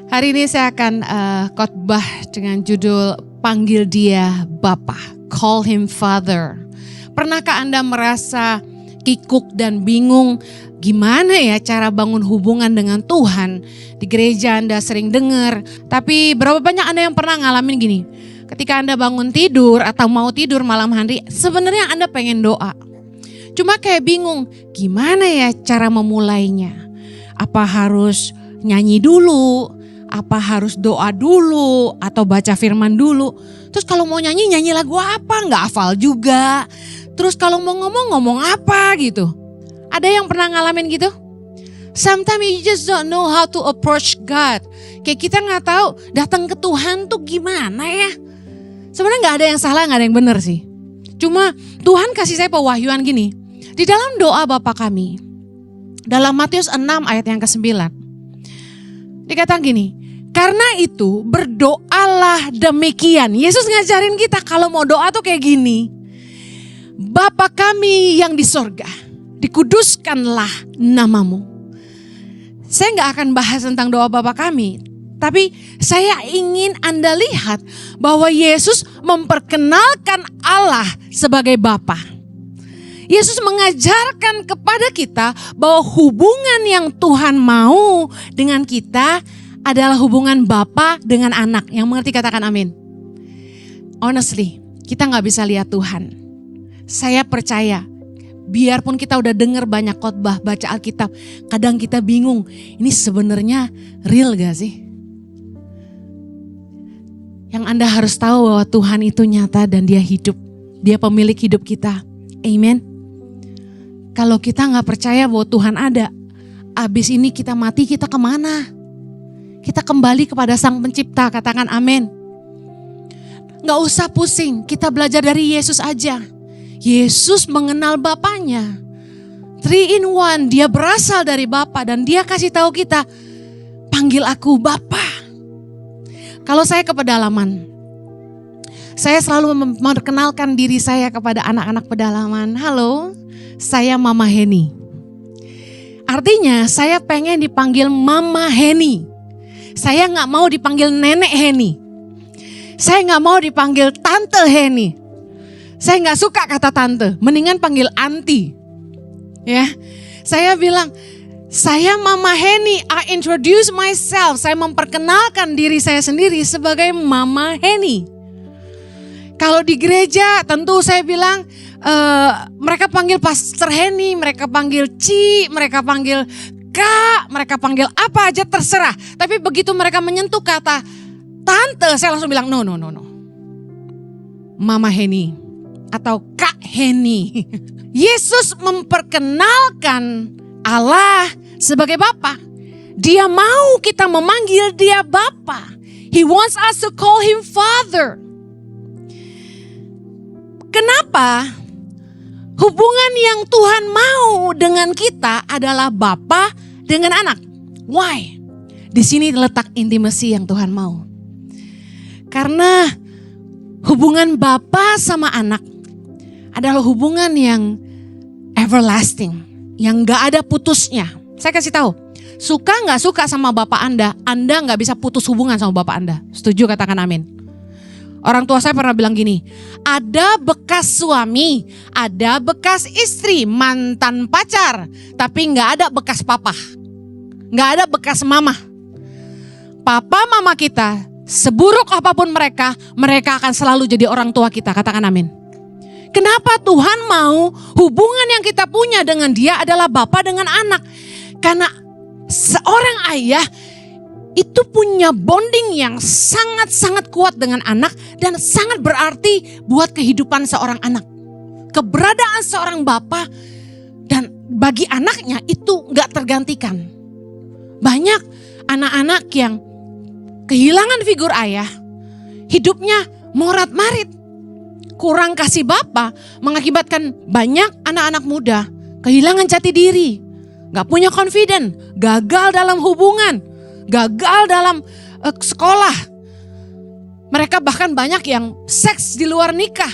Hari ini saya akan khotbah dengan judul Panggil Dia Bapa, Call Him Father. Pernahkah Anda merasa kikuk dan bingung gimana ya cara bangun hubungan dengan Tuhan? Di gereja Anda sering dengar, tapi berapa banyak Anda yang pernah ngalamin gini? Ketika Anda bangun tidur atau mau tidur malam hari, sebenarnya Anda pengen doa. Cuma kayak bingung, gimana ya cara memulainya? Apa harus nyanyi dulu? Apa harus doa dulu atau baca firman dulu? Terus kalau mau nyanyi lagu apa? Nggak hafal juga. Terus kalau mau ngomong apa gitu? Ada yang pernah ngalamin gitu? Sometimes you just don't know how to approach God. Kayak kita nggak tahu datang ke Tuhan tuh gimana ya? Sebenarnya nggak ada yang salah, nggak ada yang benar sih. Cuma Tuhan kasih saya pewahyuan gini. Di dalam doa Bapa kami, dalam Matius 6 ayat yang ke-9. Dikatakan gini, karena itu berdoalah demikian. Yesus ngajarin kita kalau mau doa tuh kayak gini. Bapa kami yang di sorga, dikuduskanlah namamu. Saya gak akan bahas tentang doa Bapa kami. Tapi saya ingin Anda lihat bahwa Yesus memperkenalkan Allah sebagai Bapa. Yesus mengajarkan kepada kita bahwa hubungan yang Tuhan mau dengan kita adalah hubungan Bapa dengan anak. Yang mengerti katakan amin. Honestly, kita gak bisa lihat Tuhan. Saya percaya, biarpun kita udah dengar banyak khotbah, baca Alkitab, kadang kita bingung, ini sebenarnya real gak sih? Yang Anda harus tahu bahwa Tuhan itu nyata dan Dia hidup. Dia pemilik hidup kita. Amen. Kalau kita gak percaya bahwa Tuhan ada, abis ini kita mati, kita kemana? Kita kembali kepada Sang Pencipta, katakan amin. Gak usah pusing, kita belajar dari Yesus aja. Yesus mengenal Bapanya. 3 in 1, Dia berasal dari Bapa dan Dia kasih tahu kita, panggil aku Bapa. Kalau saya ke pedalaman, saya selalu memperkenalkan diri saya kepada anak-anak pedalaman. Halo, saya Mama Heni. Artinya saya pengen dipanggil Mama Heni. Saya gak mau dipanggil Nenek Heni. Saya gak mau dipanggil Tante Heni. Saya gak suka kata tante, mendingan panggil Auntie. Ya, saya bilang, saya Mama Heni, I introduce myself. Saya memperkenalkan diri saya sendiri sebagai Mama Heni. Kalau di gereja tentu saya bilang, mereka panggil Pastor Heni, mereka panggil Ci, mereka panggil Kak, mereka panggil apa aja terserah. Tapi begitu mereka menyentuh kata Tante, saya langsung bilang no. Mama Heni atau Kak Heni. Yesus memperkenalkan Allah sebagai Bapa. Dia mau kita memanggil Dia Bapa. He wants us to call Him Father. Kenapa? Hubungan yang Tuhan mau dengan kita adalah Bapa dengan anak. Why? Di sini letak intimacy yang Tuhan mau. Karena hubungan Bapa sama anak adalah hubungan yang everlasting, yang gak ada putusnya. Saya kasih tahu, suka gak suka sama Bapak Anda gak bisa putus hubungan sama Bapak Anda. Setuju, katakan amin. Orang tua saya pernah bilang gini, ada bekas suami, ada bekas istri, mantan pacar, tapi gak ada bekas papa, gak ada bekas mama. Papa mama kita, seburuk apapun mereka akan selalu jadi orang tua kita, katakan amin. Kenapa Tuhan mau hubungan yang kita punya dengan Dia adalah Bapa dengan anak? Karena seorang ayah itu punya bonding yang sangat-sangat kuat dengan anak dan sangat berarti buat kehidupan seorang anak. Keberadaan seorang bapa dan bagi anaknya itu gak tergantikan. Banyak anak-anak yang kehilangan figur ayah, hidupnya morat-marit. Kurang kasih bapa mengakibatkan banyak anak-anak muda kehilangan jati diri, gak punya confidence, gagal dalam hubungan, gagal dalam sekolah. Mereka bahkan banyak yang seks di luar nikah.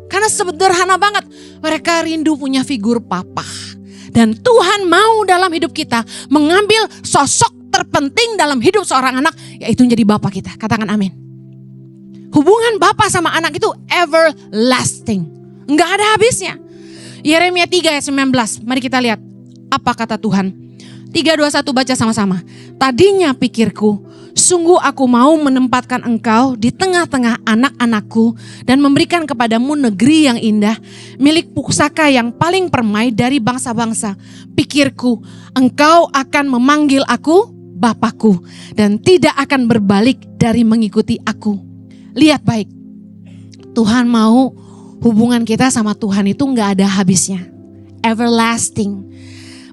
Karena sederhana banget, mereka rindu punya figur papa. Dan Tuhan mau dalam hidup kita mengambil sosok terpenting dalam hidup seorang anak yaitu menjadi bapak kita. Katakan amin. Hubungan bapak sama anak itu everlasting. Enggak ada habisnya. Yeremia 3 ayat 19. Mari kita lihat apa kata Tuhan. 3, 2, 1 baca sama-sama. Tadinya pikirku, sungguh aku mau menempatkan engkau di tengah-tengah anak-anakku dan memberikan kepadamu negeri yang indah, milik pusaka yang paling permai dari bangsa-bangsa. Pikirku, engkau akan memanggil aku Bapakku dan tidak akan berbalik dari mengikuti aku. Lihat baik, Tuhan mau hubungan kita sama Tuhan itu gak ada habisnya. Everlasting.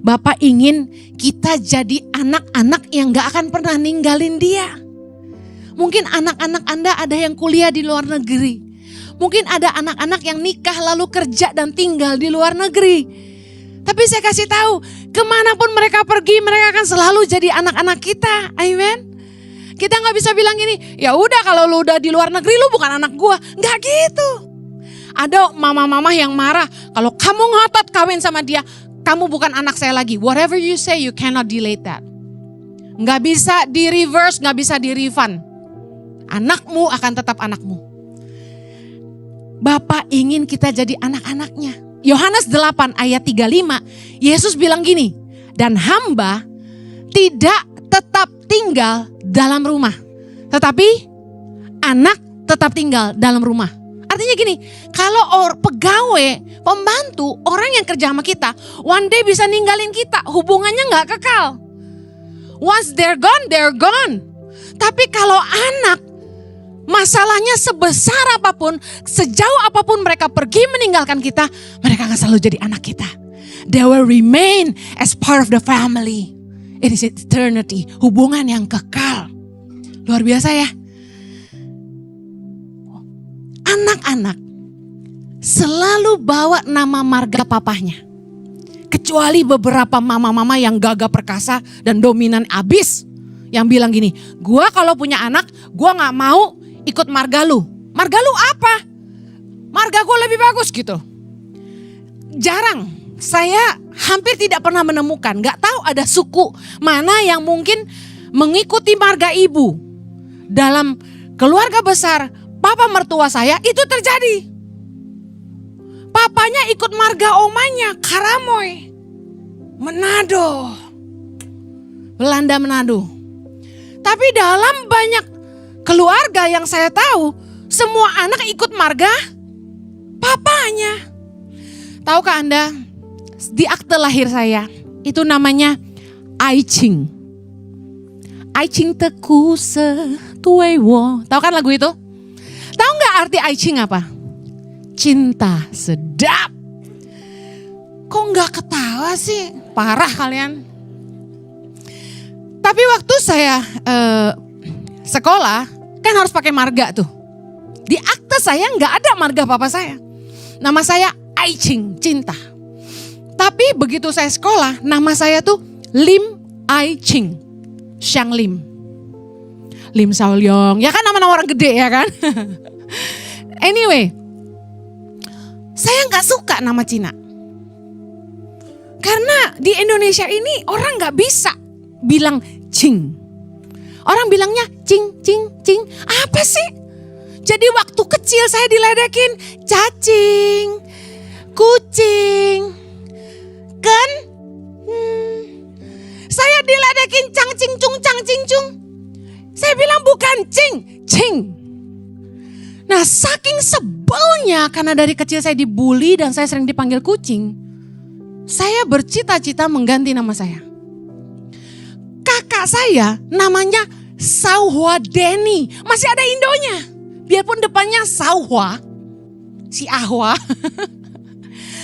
Bapak ingin kita jadi anak-anak yang gak akan pernah ninggalin dia. Mungkin anak-anak Anda ada yang kuliah di luar negeri. Mungkin ada anak-anak yang nikah lalu kerja dan tinggal di luar negeri. Tapi saya kasih tahu, kemanapun mereka pergi, mereka akan selalu jadi anak-anak kita. Amen. Kita gak bisa bilang gini, ya udah kalau lu udah di luar negeri lu bukan anak gua. Gak gitu. Ada mama-mama yang marah, kalau kamu ngotot kawin sama dia, kamu bukan anak saya lagi. Whatever you say, you cannot delay that. Gak bisa di reverse, gak bisa di refund. Anakmu akan tetap anakmu. Bapak ingin kita jadi anak-anaknya. Yohanes 8 ayat 35, Yesus bilang gini, dan hamba tidak tetap tinggal dalam rumah, tetapi anak tetap tinggal dalam rumah. Artinya gini, kalau pegawai, pembantu, orang yang kerja sama kita, one day bisa ninggalin kita, hubungannya gak kekal. Once they're gone, they're gone. Tapi kalau anak, masalahnya sebesar apapun, sejauh apapun mereka pergi meninggalkan kita, mereka akan selalu jadi anak kita. They will remain as part of the family. It is eternity, hubungan yang kekal. Luar biasa ya. Anak-anak selalu bawa nama marga papahnya. Kecuali beberapa mama-mama yang gagah perkasa dan dominan abis. Yang bilang gini, gua kalau punya anak, gua gak mau ikut marga lu. Marga lu apa? Marga gua lebih bagus gitu. Jarang, saya hampir tidak pernah menemukan, gak tahu ada suku mana yang mungkin mengikuti marga ibu. Dalam keluarga besar, papa mertua saya itu terjadi. Papanya ikut marga omanya, Karamoy, Manado, Belanda Manado. Tapi dalam banyak keluarga yang saya tahu, semua anak ikut marga papanya. Tahukah Anda, di akte lahir saya, itu namanya Aiching. Aiching teku setuewo. Tahu kan lagu itu? Tahu gak arti Aiching apa? Cinta sedap. Kok gak ketawa sih? Parah kalian. Tapi waktu saya sekolah, kan harus pakai marga tuh. Di akte saya gak ada marga papa saya. Nama saya Aiching, cinta. Tapi begitu saya sekolah, nama saya tuh Lim Aiching, Xiang Lim. Lim Saolyong, ya kan nama-nama orang gede ya kan. Anyway, saya gak suka nama Cina. Karena di Indonesia ini orang gak bisa bilang Cing. Orang bilangnya Cing, Cing, Cing. Apa sih? Jadi waktu kecil saya diledekin cacing, kucing, kan? Saya diledekin cang cing cung, cang cing cung. Saya bilang bukan cing, cing. Nah saking sebelnya karena dari kecil saya dibully dan saya sering dipanggil kucing, saya bercita-cita mengganti nama saya. Kakak saya namanya Sauhua Denny, masih ada Indonya. Biarpun depannya Sauhua, si Ahwa.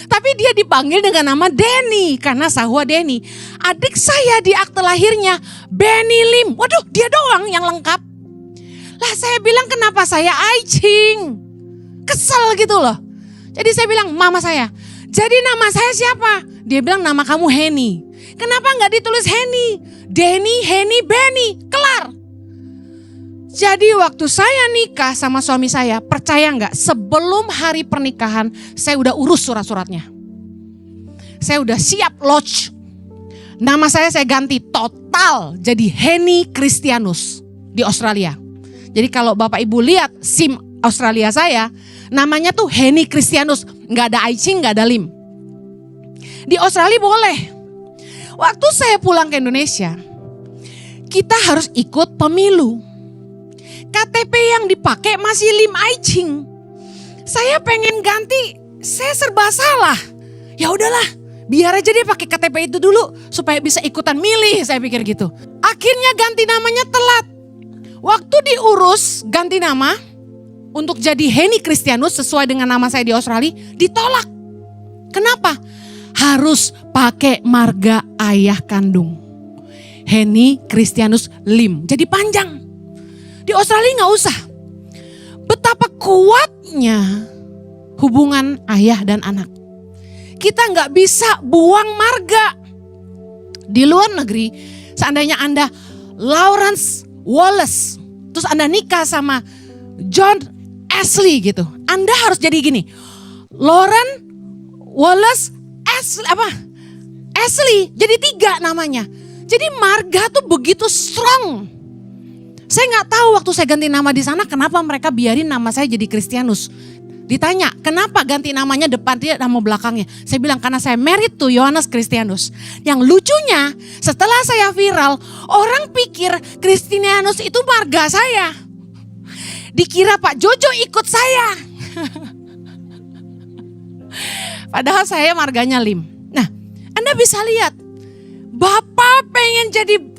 Tapi dia dipanggil dengan nama Denny karena Sauhua Denny. Adik saya di akte lahirnya Benny Lim. Waduh, dia doang yang lengkap. Lah saya bilang kenapa saya Aiching? Kesel gitu loh. Jadi saya bilang mama saya, jadi nama saya siapa? Dia bilang nama kamu Henny. Kenapa gak ditulis Henny? Denny, Henny, Benny, kelar. Jadi waktu saya nikah sama suami saya, percaya gak? Sebelum hari pernikahan saya udah urus surat-suratnya. Saya udah siap lodge. Nama saya ganti total jadi Henny Christianus di Australia. Jadi kalau Bapak Ibu lihat SIM Australia saya, namanya tuh Henny Christianus. Gak ada Aicing, gak ada Lim. Di Australia boleh. Waktu saya pulang ke Indonesia, kita harus ikut pemilu. KTP yang dipakai masih Lim Aicing. Saya pengen ganti, saya serba salah. Ya udahlah, biar aja dia pakai KTP itu dulu supaya bisa ikutan milih, saya pikir gitu. Akhirnya ganti namanya telat. Waktu diurus ganti nama untuk jadi Henny Christianus sesuai dengan nama saya di Australia, ditolak. Kenapa? Harus pakai marga ayah kandung. Henny Christianus Lim. Jadi panjang. Di Australia nggak usah. Betapa kuatnya hubungan ayah dan anak. Kita nggak bisa buang marga. Di luar negeri, seandainya Anda Lawrence Wallace, terus Anda nikah sama John Ashley gitu, Anda harus jadi gini, Lauren Wallace Ashley, jadi 3 namanya. Jadi marga tuh begitu strong. Saya nggak tahu waktu saya ganti nama di sana kenapa mereka biarin nama saya jadi Christianus. Ditanya, kenapa ganti namanya depan dia nama belakangnya? Saya bilang karena saya married to Yohanes Christianus. Yang lucunya setelah saya viral, orang pikir Christianus itu marga saya. Dikira Pak Jojo ikut saya. Padahal saya marganya Lim. Nah, Anda bisa lihat,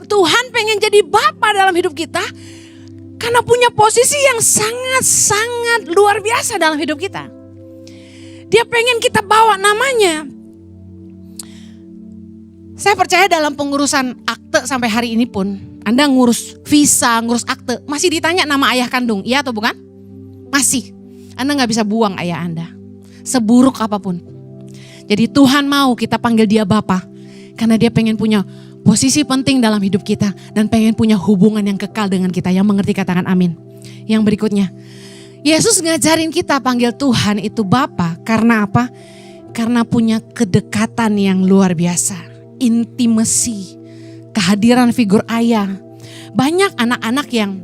Tuhan pengen jadi Bapa dalam hidup kita. Karena punya posisi yang sangat-sangat luar biasa dalam hidup kita. Dia pengen kita bawa namanya. Saya percaya dalam pengurusan akte sampai hari ini pun, Anda ngurus visa, ngurus akte, masih ditanya nama ayah kandung, iya atau bukan? Masih. Anda gak bisa buang ayah Anda, seburuk apapun. Jadi Tuhan mau kita panggil dia Bapa, karena dia pengen punya posisi penting dalam hidup kita dan pengen punya hubungan yang kekal dengan kita. Yang mengerti katakan amin. Yang berikutnya, Yesus ngajarin kita panggil Tuhan itu Bapa karena apa? Karena punya kedekatan yang luar biasa, intimasi, kehadiran figur ayah. Banyak anak-anak yang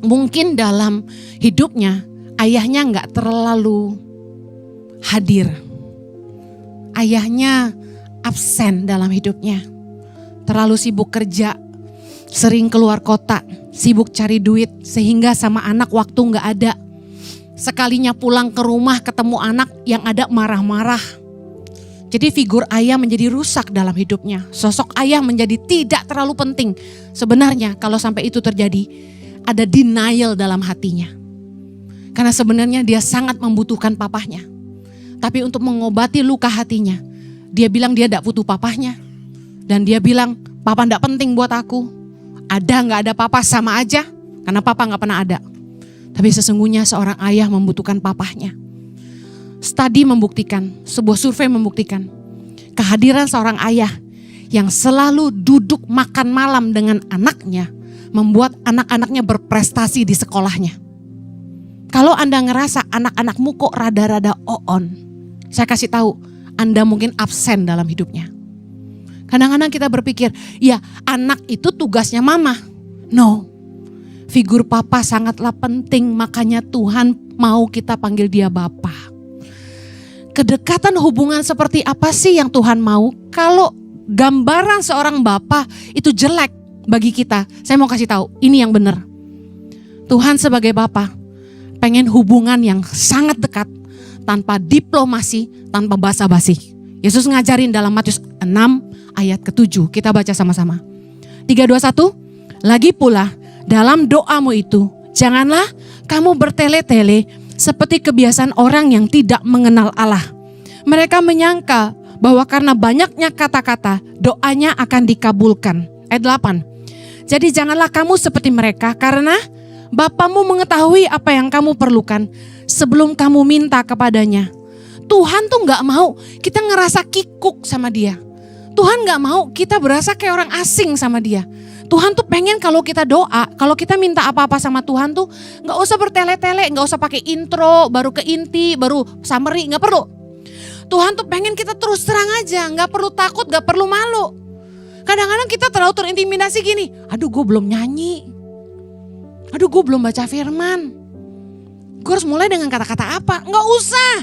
mungkin dalam hidupnya ayahnya nggak terlalu hadir, ayahnya absen dalam hidupnya. Terlalu sibuk kerja, sering keluar kota, sibuk cari duit sehingga sama anak waktu gak ada. Sekalinya pulang ke rumah ketemu anak yang ada marah-marah. Jadi figur ayah menjadi rusak dalam hidupnya. Sosok ayah menjadi tidak terlalu penting. Sebenarnya kalau sampai itu terjadi, ada denial dalam hatinya. Karena sebenarnya dia sangat membutuhkan papahnya. Tapi untuk mengobati luka hatinya, dia bilang dia gak butuh papahnya. Dan dia bilang, papa gak penting buat aku. Ada gak ada papa sama aja, karena papa gak pernah ada. Tapi sesungguhnya seorang ayah membutuhkan papahnya. Studi membuktikan, sebuah survei membuktikan, kehadiran seorang ayah yang selalu duduk makan malam dengan anaknya, membuat anak-anaknya berprestasi di sekolahnya. Kalau Anda ngerasa anak-anakmu kok rada-rada on, saya kasih tahu, Anda mungkin absen dalam hidupnya. Kadang-kadang kita berpikir, ya anak itu tugasnya mama. No, figur papa sangatlah penting, makanya Tuhan mau kita panggil dia Bapa. Kedekatan hubungan seperti apa sih yang Tuhan mau? Kalau gambaran seorang Bapa itu jelek bagi kita, saya mau kasih tahu, ini yang benar. Tuhan sebagai Bapa pengen hubungan yang sangat dekat, tanpa diplomasi, tanpa basa-basi. Yesus ngajarin dalam Matius 6 ayat ke-7. Kita baca sama-sama. 3, 2, 1. Lagi pula dalam doamu itu, janganlah kamu bertele-tele seperti kebiasaan orang yang tidak mengenal Allah. Mereka menyangka bahwa karena banyaknya kata-kata, doanya akan dikabulkan. Ayat 8. Jadi janganlah kamu seperti mereka, karena Bapamu mengetahui apa yang kamu perlukan sebelum kamu minta kepadanya. Tuhan tuh gak mau kita ngerasa kikuk sama dia. Tuhan gak mau kita berasa kayak orang asing sama dia. Tuhan tuh pengen kalau kita doa, kalau kita minta apa-apa sama Tuhan tuh gak usah bertele-tele, gak usah pakai intro, baru ke inti, baru summary, gak perlu. Tuhan tuh pengen kita terus terang aja, gak perlu takut, gak perlu malu. Kadang-kadang kita terlalu terintimidasi gini, aduh gue belum nyanyi, aduh gue belum baca firman, gue harus mulai dengan kata-kata apa? Nggak usah.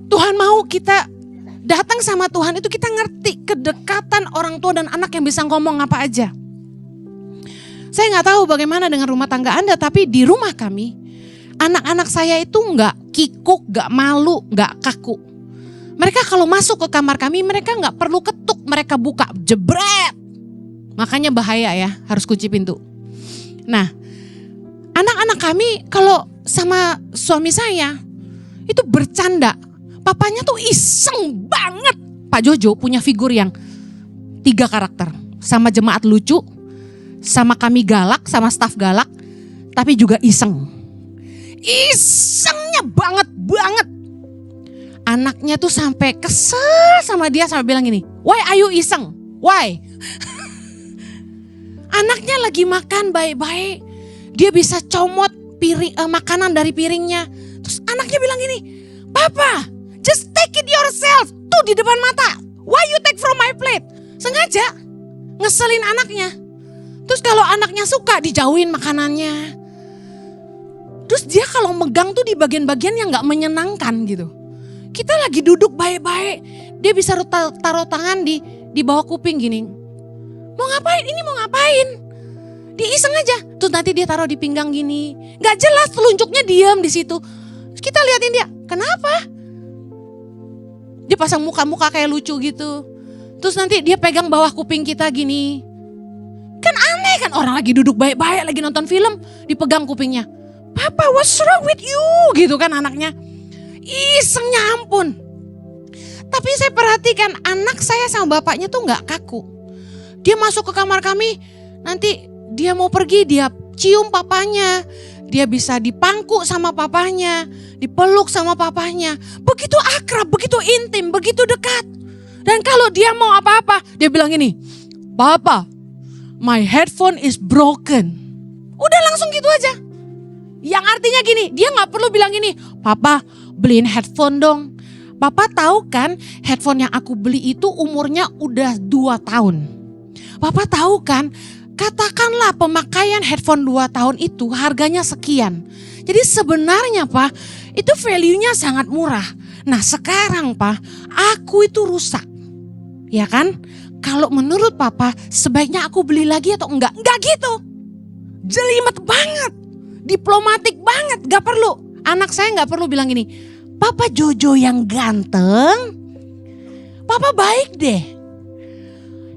Tuhan mau kita datang sama Tuhan itu kita ngerti kedekatan orang tua dan anak yang bisa ngomong apa aja. Saya nggak tahu bagaimana dengan rumah tangga Anda, tapi di rumah kami, anak-anak saya itu nggak kikuk, nggak malu, nggak kaku. Mereka kalau masuk ke kamar kami, mereka nggak perlu ketuk, mereka buka, jebret. Makanya bahaya ya, harus kunci pintu. Nah, anak-anak kami kalau sama suami saya, itu bercanda. Papanya tuh iseng banget. Pak Jojo punya figur yang 3 karakter. Sama jemaat lucu, sama kami galak, sama staf galak, tapi juga iseng. Isengnya banget. Anaknya tuh sampai kesel sama dia, sampai bilang gini, why are you iseng? Why? Anaknya lagi makan baik-baik, dia bisa comot makanan dari piringnya. Terus anaknya bilang gini, Papa, just take it yourself. Tuh di depan mata. Why you take from my plate? Sengaja ngeselin anaknya. Terus kalau anaknya suka dijauhin makanannya. Terus dia kalau megang tuh di bagian-bagian yang gak menyenangkan gitu. Kita lagi duduk baik-baik. Dia bisa taruh tangan di bawah kuping gini. Mau ngapain? Ini mau ngapain? Dia iseng aja. Terus nanti dia taruh di pinggang gini. Gak jelas, telunjuknya diam di situ. Terus kita liatin dia. Kenapa? Dia pasang muka-muka kayak lucu gitu. Terus nanti dia pegang bawah kuping kita gini. Kan aneh kan, orang lagi duduk baik-baik, lagi nonton film, dipegang kupingnya. Papa, what's wrong with you? Gitu kan anaknya. Isengnya ampun. Tapi saya perhatikan anak saya sama bapaknya tuh gak kaku. Dia masuk ke kamar kami, nanti dia mau pergi, dia cium papanya. Dia bisa dipangku sama papanya, dipeluk sama papanya. Begitu akrab, begitu intim, begitu dekat. Dan kalau dia mau apa-apa, dia bilang gini, Papa, my headphone is broken. Udah langsung gitu aja. Yang artinya gini, dia gak perlu bilang gini, Papa beliin headphone dong. Papa tahu kan headphone yang aku beli itu umurnya udah 2 tahun. Papa tahu kan, katakanlah pemakaian headphone 2 tahun itu harganya sekian. Jadi sebenarnya Pak, itu value-nya sangat murah. Nah sekarang Pak, aku itu rusak. Ya kan? Kalau menurut Papa, sebaiknya aku beli lagi atau enggak? Enggak gitu. Jelimet banget. Diplomatik banget, gak perlu. Anak saya gak perlu bilang gini, Papa Jojo yang ganteng. Papa baik deh.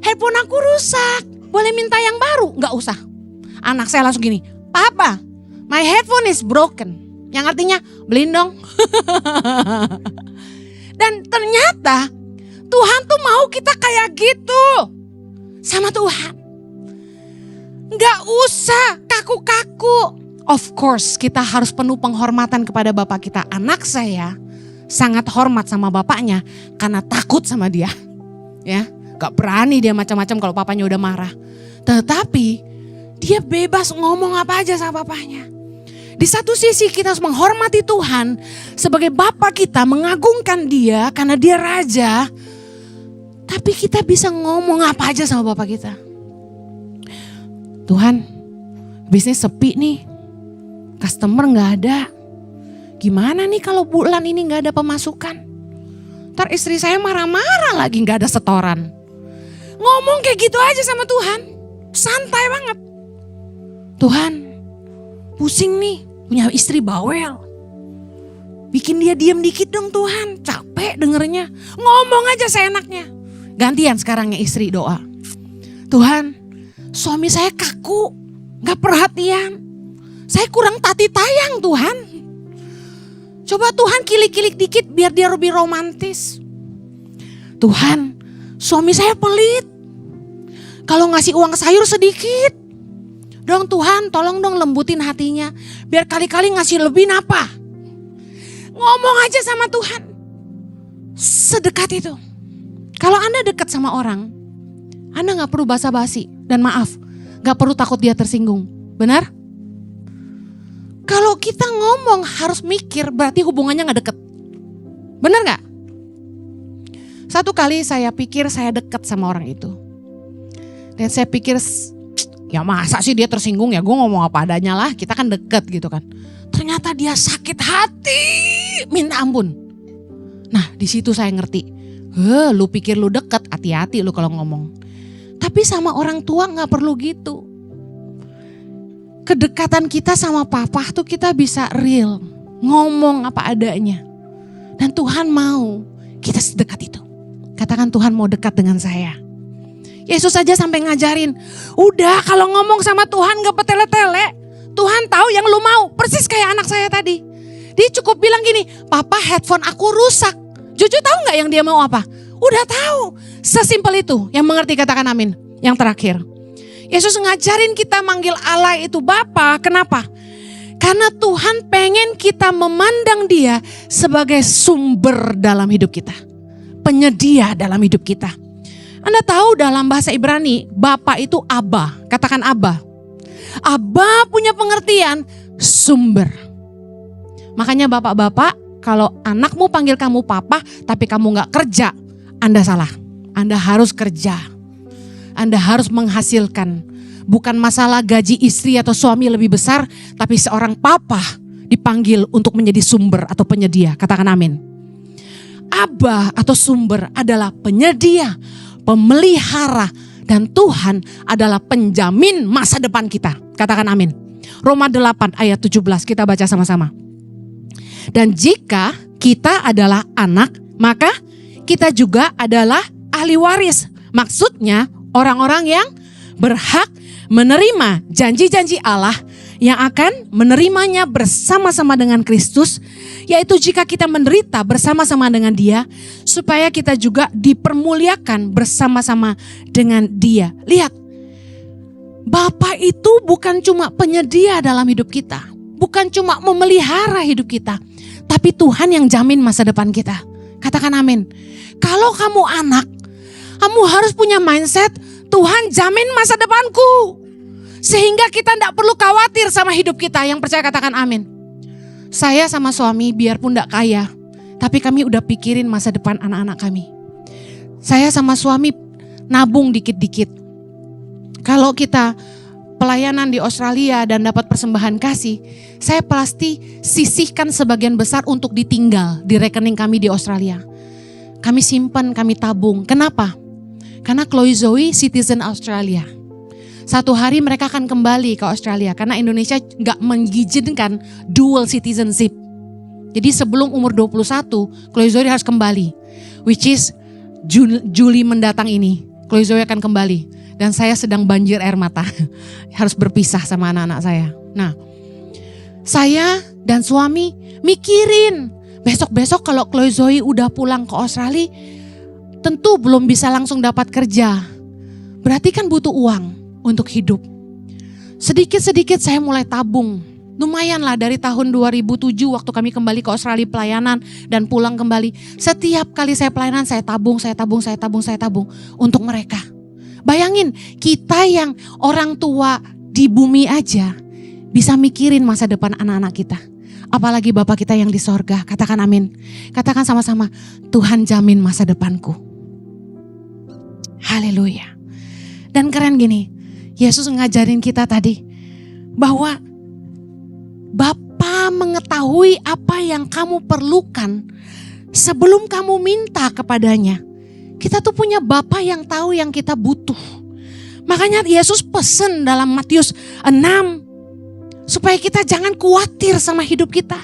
Handphone aku rusak. Boleh minta yang baru? Gak usah. Anak saya langsung gini, Papa, my headphone is broken. Yang artinya, beliin dong. Dan ternyata Tuhan tuh mau kita kayak gitu sama Tuhan. Gak usah kaku-kaku. Of course kita harus penuh penghormatan kepada bapak kita. Anak saya sangat hormat sama bapaknya karena takut sama dia. Ya, gak berani dia macam-macam kalau papanya udah marah. Tetapi dia bebas ngomong apa aja sama papanya. Di satu sisi kita harus menghormati Tuhan sebagai bapak kita, mengagungkan dia karena dia raja. Tapi kita bisa ngomong apa aja sama bapak kita. Tuhan, bisnis sepi nih, customer gak ada. Gimana nih kalau bulan ini gak ada pemasukan? Ntar istri saya marah-marah lagi gak ada setoran. Ngomong kayak gitu aja sama Tuhan, santai banget. Tuhan, pusing nih punya istri bawel. Bikin dia diam dikit dong Tuhan, capek dengernya. Ngomong aja seenaknya. Gantian sekarang ya istri doa. Tuhan, suami saya kaku, gak perhatian. Saya kurang tati tayang Tuhan. Coba Tuhan kilik-kilik dikit biar dia lebih romantis. Tuhan, suami saya pelit. Kalau ngasih uang sayur sedikit. Dong Tuhan, tolong dong lembutin hatinya. Biar kali-kali ngasih lebih napa. Ngomong aja sama Tuhan. Sedekat itu. Kalau Anda dekat sama orang, Anda gak perlu basa-basi. Dan maaf, gak perlu takut dia tersinggung. Benar? Kalau kita ngomong harus mikir, berarti hubungannya gak deket. Benar gak? Satu kali saya pikir saya dekat sama orang itu. Dan saya pikir, ya masa sih dia tersinggung ya, gue ngomong apa adanya lah, kita kan deket gitu kan. Ternyata dia sakit hati, minta ampun. Nah di situ saya ngerti, lu pikir lu deket, hati-hati lu kalau ngomong. Tapi sama orang tua gak perlu gitu. Kedekatan kita sama papa tuh kita bisa real, ngomong apa adanya. Dan Tuhan mau kita sedekat itu. Katakan, Tuhan mau dekat dengan saya. Yesus aja sampai ngajarin, udah kalau ngomong sama Tuhan gak petele-tele. Tuhan tahu yang lu mau, persis kayak anak saya tadi. Dia cukup bilang gini, papa headphone aku rusak. Jojo tahu gak yang dia mau apa? Udah tahu, sesimpel itu. Yang mengerti katakan amin. Yang terakhir, Yesus ngajarin kita manggil Allah itu Bapa. Kenapa? Karena Tuhan pengen kita memandang Dia sebagai sumber dalam hidup kita, penyedia dalam hidup kita. Anda tahu dalam bahasa Ibrani, Bapa itu Abba. Katakan Abba. Abba punya pengertian sumber. Makanya bapak-bapak, kalau anakmu panggil kamu papa tapi kamu gak kerja, Anda salah. Anda harus kerja. Anda harus menghasilkan. Bukan masalah gaji istri atau suami lebih besar, tapi seorang papa dipanggil untuk menjadi sumber atau penyedia. Katakan amin. Abba atau sumber adalah penyedia, pemelihara, dan Tuhan adalah penjamin masa depan kita. Katakan amin. Roma 8 ayat 17 kita baca sama-sama. Dan jika kita adalah anak, maka kita juga adalah ahli waris. Maksudnya orang-orang yang berhak menerima janji-janji Allah yang akan menerimanya bersama-sama dengan Kristus, yaitu jika kita menderita bersama-sama dengan Dia, supaya kita juga dipermuliakan bersama-sama dengan Dia. Lihat, Bapa itu bukan cuma penyedia dalam hidup kita, bukan cuma memelihara hidup kita, tapi Tuhan yang jamin masa depan kita. Katakan amin. Kalau kamu anak, kamu harus punya mindset, Tuhan jamin masa depanku. Sehingga kita tidak perlu khawatir sama hidup kita. Yang percaya katakan amin. Saya sama suami biarpun tidak kaya, tapi kami udah pikirin masa depan anak-anak kami. Saya sama suami nabung dikit-dikit. Kalau kita pelayanan di Australia dan dapat persembahan kasih, saya pasti sisihkan sebagian besar untuk ditinggal di rekening kami di Australia. Kami simpan, kami tabung. Kenapa? Karena Chloe Zoe citizen Australia. Satu hari mereka akan kembali ke Australia karena Indonesia gak mengizinkan dual citizenship. Jadi sebelum umur 21, Chloe Zoe harus kembali. Which is Juli mendatang ini, Chloe Zoe akan kembali. Dan saya sedang banjir air mata. Harus berpisah sama anak-anak saya. Nah, saya dan suami mikirin. Besok-besok kalau Chloe Zoe udah pulang ke Australia, tentu belum bisa langsung dapat kerja. Berarti kan butuh uang untuk hidup. Sedikit-sedikit saya mulai tabung. Lumayan lah dari tahun 2007 waktu kami kembali ke Australia pelayanan dan pulang kembali. Setiap kali saya pelayanan saya tabung untuk mereka. Bayangin kita yang orang tua di bumi aja bisa mikirin masa depan anak-anak kita. Apalagi Bapak kita yang di sorga. Katakan amin. Katakan sama-sama, Tuhan jamin masa depanku. Haleluya. Dan keren gini, Yesus ngajarin kita tadi bahwa Bapa mengetahui apa yang kamu perlukan sebelum kamu minta kepadanya. Kita tuh punya Bapa yang tahu yang kita butuh. Makanya Yesus pesen dalam Matius 6 supaya kita jangan khawatir sama hidup kita.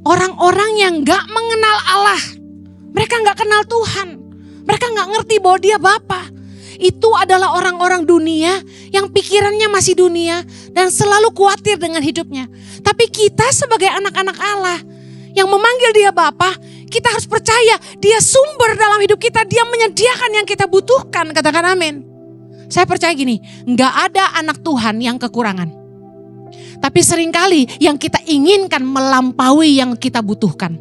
Orang-orang yang gak mengenal Allah, mereka gak kenal Tuhan, mereka gak ngerti bahwa Dia Bapa. Itu adalah orang-orang dunia yang pikirannya masih dunia dan selalu khawatir dengan hidupnya. Tapi kita sebagai anak-anak Allah yang memanggil Dia Bapa, kita harus percaya Dia sumber dalam hidup kita. Dia menyediakan yang kita butuhkan. Katakan amin. Saya percaya gini, gak ada anak Tuhan yang kekurangan. Tapi seringkali yang kita inginkan melampaui yang kita butuhkan.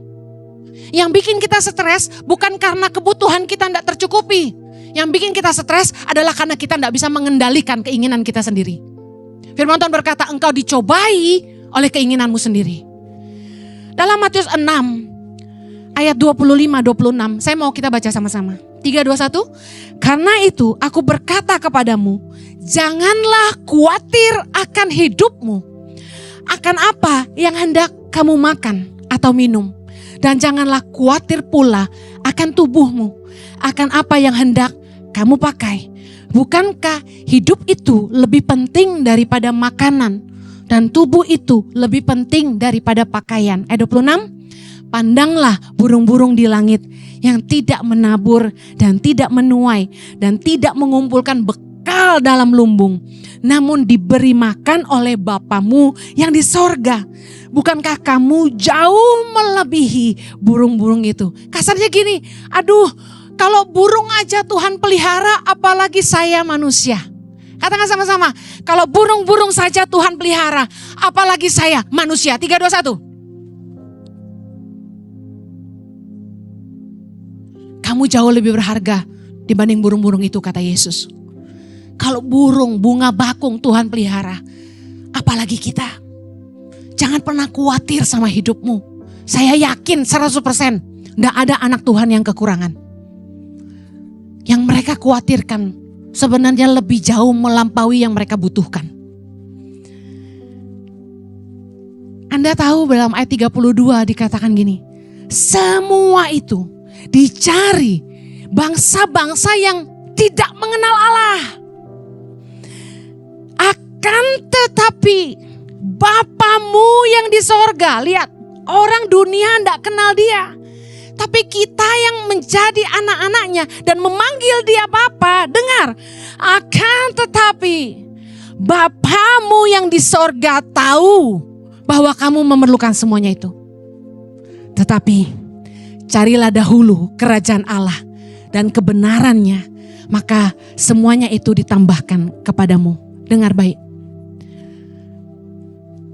Yang bikin kita stres bukan karena kebutuhan kita tidak tercukupi. Yang bikin kita stres adalah karena kita tidak bisa mengendalikan keinginan kita sendiri. Firman Tuhan berkata, engkau dicobai oleh keinginanmu sendiri. Dalam Matius 6 ayat 25-26. Saya mau kita baca sama-sama. 3, 2, 1. Karena itu aku berkata kepadamu, janganlah khawatir akan hidupmu, akan apa yang hendak kamu makan atau minum. Dan janganlah khawatir pula akan tubuhmu, akan apa yang hendak kamu pakai. Bukankah hidup itu lebih penting daripada makanan, dan tubuh itu lebih penting daripada pakaian. Ayat 26. Pandanglah burung-burung di langit yang tidak menabur dan tidak menuai dan tidak mengumpulkan bekal dalam lumbung, namun diberi makan oleh Bapamu yang di sorga. Bukankah kamu jauh melebihi burung-burung itu? Kasarnya gini, aduh, kalau burung aja Tuhan pelihara, apalagi saya manusia. Katakan sama-sama, kalau burung-burung saja Tuhan pelihara, apalagi saya manusia. 3, 2, 1. Kamu jauh lebih berharga dibanding burung-burung itu, kata Yesus. Kalau burung, bunga bakung Tuhan pelihara, apalagi kita. Jangan pernah khawatir sama hidupmu. Saya yakin 100% tidak ada anak Tuhan yang kekurangan. Yang mereka khawatirkan sebenarnya lebih jauh melampaui yang mereka butuhkan. Anda tahu dalam ayat 32 dikatakan gini, semua itu dicari bangsa-bangsa yang tidak mengenal Allah. Akan tetapi Bapamu yang di sorga, lihat, orang dunia tidak kenal dia. Tapi kita yang menjadi anak-anaknya dan memanggil dia Bapa, dengar. Akan tetapi Bapamu yang di sorga tahu bahwa kamu memerlukan semuanya itu. Tetapi carilah dahulu kerajaan Allah dan kebenarannya, maka semuanya itu ditambahkan kepadamu. Dengar baik.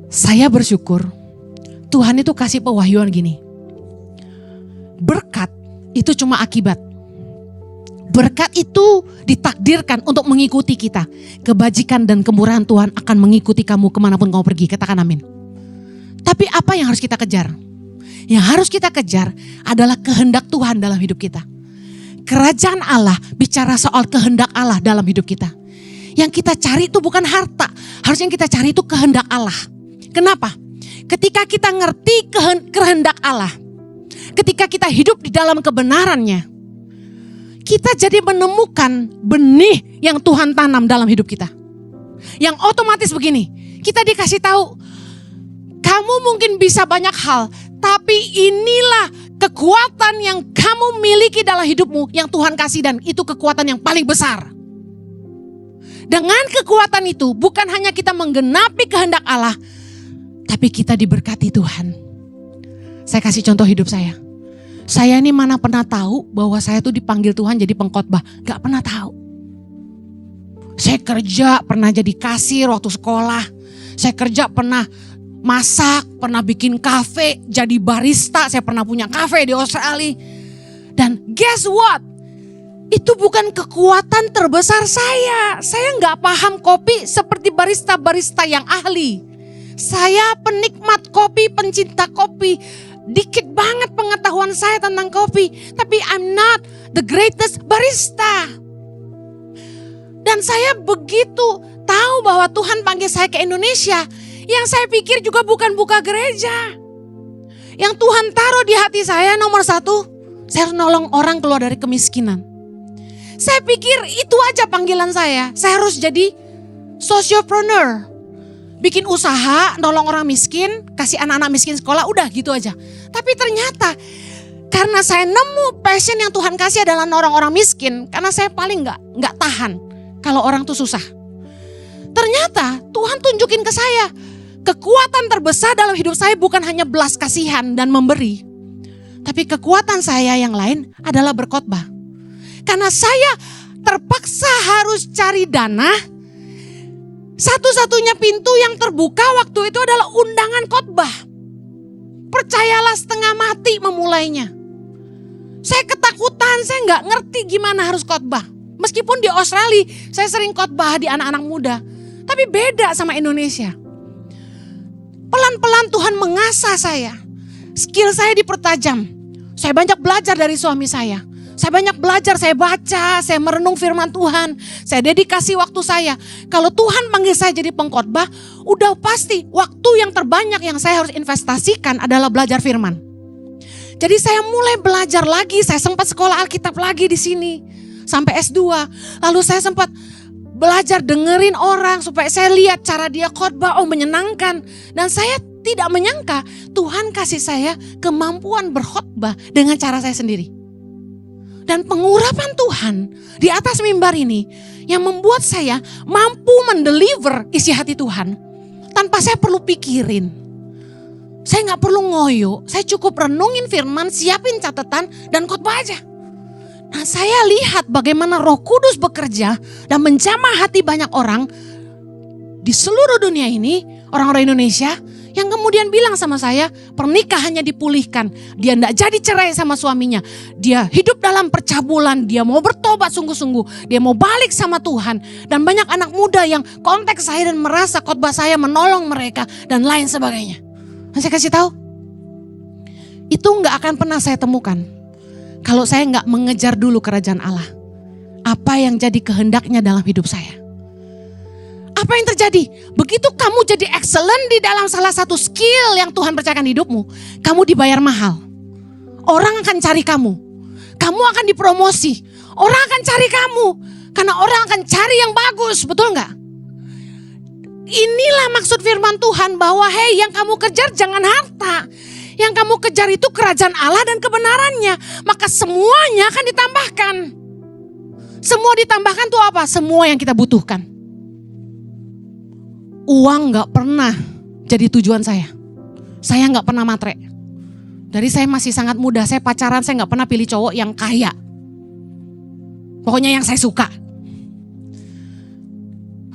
Saya bersyukur Tuhan itu kasih pewahyuan gini. Berkat itu cuma akibat. Berkat itu ditakdirkan untuk mengikuti kita. Kebajikan dan kemurahan Tuhan akan mengikuti kamu kemanapun kamu pergi. Katakan amin. Tapi apa yang harus kita kejar? Yang harus kita kejar adalah kehendak Tuhan dalam hidup kita. Kerajaan Allah bicara soal kehendak Allah dalam hidup kita. Yang kita cari itu bukan harta. Harusnya yang kita cari itu kehendak Allah. Kenapa? Ketika kita ngerti kehendak Allah, ketika kita hidup di dalam kebenarannya, kita jadi menemukan benih yang Tuhan tanam dalam hidup kita. Yang otomatis begini, kita dikasih tahu, kamu mungkin bisa banyak hal, tapi inilah kekuatan yang kamu miliki dalam hidupmu yang Tuhan kasih, dan itu kekuatan yang paling besar. Dengan kekuatan itu bukan hanya kita menggenapi kehendak Allah, tapi kita diberkati Tuhan. Saya kasih contoh hidup saya. Saya ini mana pernah tahu bahwa saya tuh dipanggil Tuhan jadi pengkhotbah. Gak pernah tahu. Saya kerja pernah jadi kasir waktu sekolah. Saya kerja pernah masak, pernah bikin kafe, jadi barista. Saya pernah punya kafe di Australia. Dan guess what? Itu bukan kekuatan terbesar saya. Saya gak paham kopi seperti barista-barista yang ahli. Saya penikmat kopi, pencinta kopi. Dikit banget pengetahuan saya tentang kopi. Tapi I'm not the greatest barista. Dan saya begitu tahu bahwa Tuhan panggil saya ke Indonesia. Yang saya pikir juga bukan buka gereja. Yang Tuhan taruh di hati saya nomor satu, saya harus nolong orang keluar dari kemiskinan. Saya pikir itu aja panggilan saya. Saya harus jadi sociopreneur. Bikin usaha, nolong orang miskin, kasih anak-anak miskin sekolah, udah gitu aja. Tapi ternyata karena saya nemu passion yang Tuhan kasih adalah orang-orang miskin, karena saya paling nggak tahan kalau orang tuh susah. Ternyata Tuhan tunjukin ke saya, kekuatan terbesar dalam hidup saya bukan hanya belas kasihan dan memberi, tapi kekuatan saya yang lain adalah berkhotbah. Karena saya terpaksa harus cari dana. Satu-satunya pintu yang terbuka waktu itu adalah undangan khotbah. Percayalah setengah mati memulainya. Saya ketakutan, saya nggak ngerti gimana harus khotbah. Meskipun di Australia saya sering khotbah di anak-anak muda. Tapi beda sama Indonesia. Pelan-pelan Tuhan mengasah saya. Skill saya dipertajam. Saya banyak belajar dari suami saya. Saya banyak belajar, saya baca, saya merenung firman Tuhan. Saya dedikasi waktu saya. Kalau Tuhan panggil saya jadi pengkhotbah, udah pasti waktu yang terbanyak yang saya harus investasikan adalah belajar firman. Jadi saya mulai belajar lagi, saya sempat sekolah Alkitab lagi di sini. Sampai S2. Lalu saya sempat belajar dengerin orang supaya saya lihat cara dia khotbah, menyenangkan. Dan saya tidak menyangka Tuhan kasih saya kemampuan berkhotbah dengan cara saya sendiri. Dan pengurapan Tuhan di atas mimbar ini yang membuat saya mampu mendeliver isi hati Tuhan tanpa saya perlu pikirin. Saya gak perlu ngoyo, saya cukup renungin firman, siapin catatan dan khotbah aja. Nah, saya lihat bagaimana Roh Kudus bekerja dan menjamah hati banyak orang di seluruh dunia ini, orang-orang Indonesia, yang kemudian bilang sama saya, pernikahannya dipulihkan. Dia tidak jadi cerai sama suaminya. Dia hidup dalam percabulan, dia mau bertobat sungguh-sungguh. Dia mau balik sama Tuhan. Dan banyak anak muda yang kontak saya dan merasa khotbah saya menolong mereka dan lain sebagainya. Dan saya kasih tahu, itu gak akan pernah saya temukan kalau saya gak mengejar dulu kerajaan Allah. Apa yang jadi kehendaknya dalam hidup saya. Apa yang terjadi? Begitu kamu jadi excellent di dalam salah satu skill yang Tuhan percayakan hidupmu, kamu dibayar mahal. Orang akan cari kamu. Kamu akan dipromosi. Orang akan cari kamu. Karena orang akan cari yang bagus, betul gak? Inilah maksud firman Tuhan bahwa hey, yang kamu kejar jangan harta. Yang kamu kejar itu kerajaan Allah dan kebenarannya. Maka semuanya akan ditambahkan. Semua ditambahkan tuh apa? Semua yang kita butuhkan. Uang gak pernah jadi tujuan saya. Saya gak pernah matre. Dari saya masih sangat muda, saya pacaran, saya gak pernah pilih cowok yang kaya. Pokoknya yang saya suka.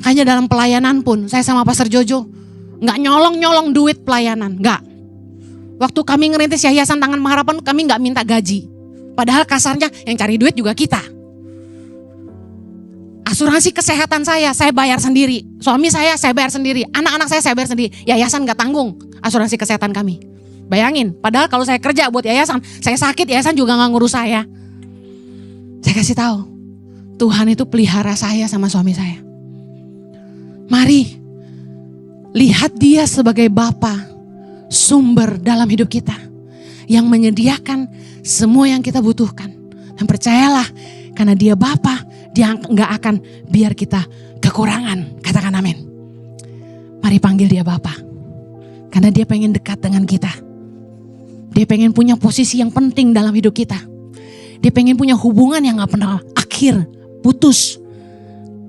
Makanya dalam pelayanan pun, saya sama Pastor Jojo gak nyolong-nyolong duit pelayanan, gak. Waktu kami ngerintis Yayasan Tangan Pengharapan, kami gak minta gaji. Padahal kasarnya yang cari duit juga kita. Asuransi kesehatan saya bayar sendiri. Suami saya bayar sendiri. Anak-anak saya bayar sendiri. Yayasan gak tanggung asuransi kesehatan kami. Bayangin, padahal kalau saya kerja buat yayasan, saya sakit, yayasan juga gak ngurus saya. Saya kasih tahu, Tuhan itu pelihara saya sama suami saya. Mari, lihat dia sebagai Bapa, sumber dalam hidup kita. Yang menyediakan semua yang kita butuhkan. Dan percayalah, karena dia Bapa, dia gak akan biar kita kekurangan. Katakan amin. Mari panggil dia Bapa. Karena dia pengen dekat dengan kita. Dia pengen punya posisi yang penting dalam hidup kita. Dia pengen punya hubungan yang gak pernah akhir, putus.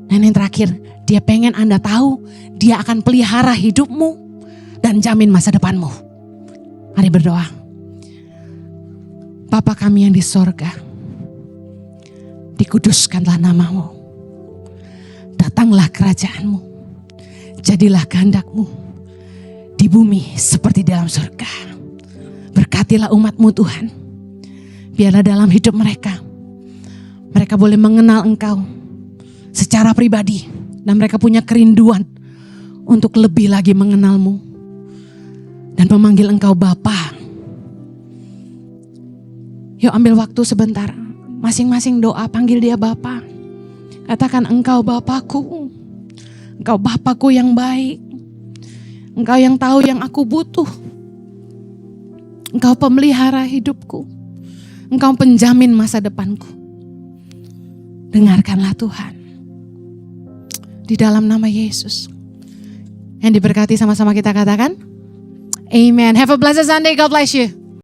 Dan yang terakhir, dia pengen Anda tahu, dia akan pelihara hidupmu dan jamin masa depanmu. Mari berdoa. Bapa kami yang di sorga, dikuduskanlah namamu. Datanglah kerajaanmu. Jadilah kehendakmu di bumi seperti dalam surga. Berkatilah umatmu Tuhan. Biarlah dalam hidup mereka boleh mengenal Engkau secara pribadi. Dan mereka punya kerinduan untuk lebih lagi mengenalmu. Dan memanggil Engkau Bapa. Yuk ambil waktu sebentar. Masing-masing doa, panggil dia Bapa. Katakan, Engkau Bapakku. Engkau Bapakku yang baik. Engkau yang tahu yang aku butuh. Engkau pemelihara hidupku. Engkau penjamin masa depanku. Dengarkanlah Tuhan. Di dalam nama Yesus. Yang diberkati sama-sama kita katakan. Amen. Have a blessed Sunday. God bless you.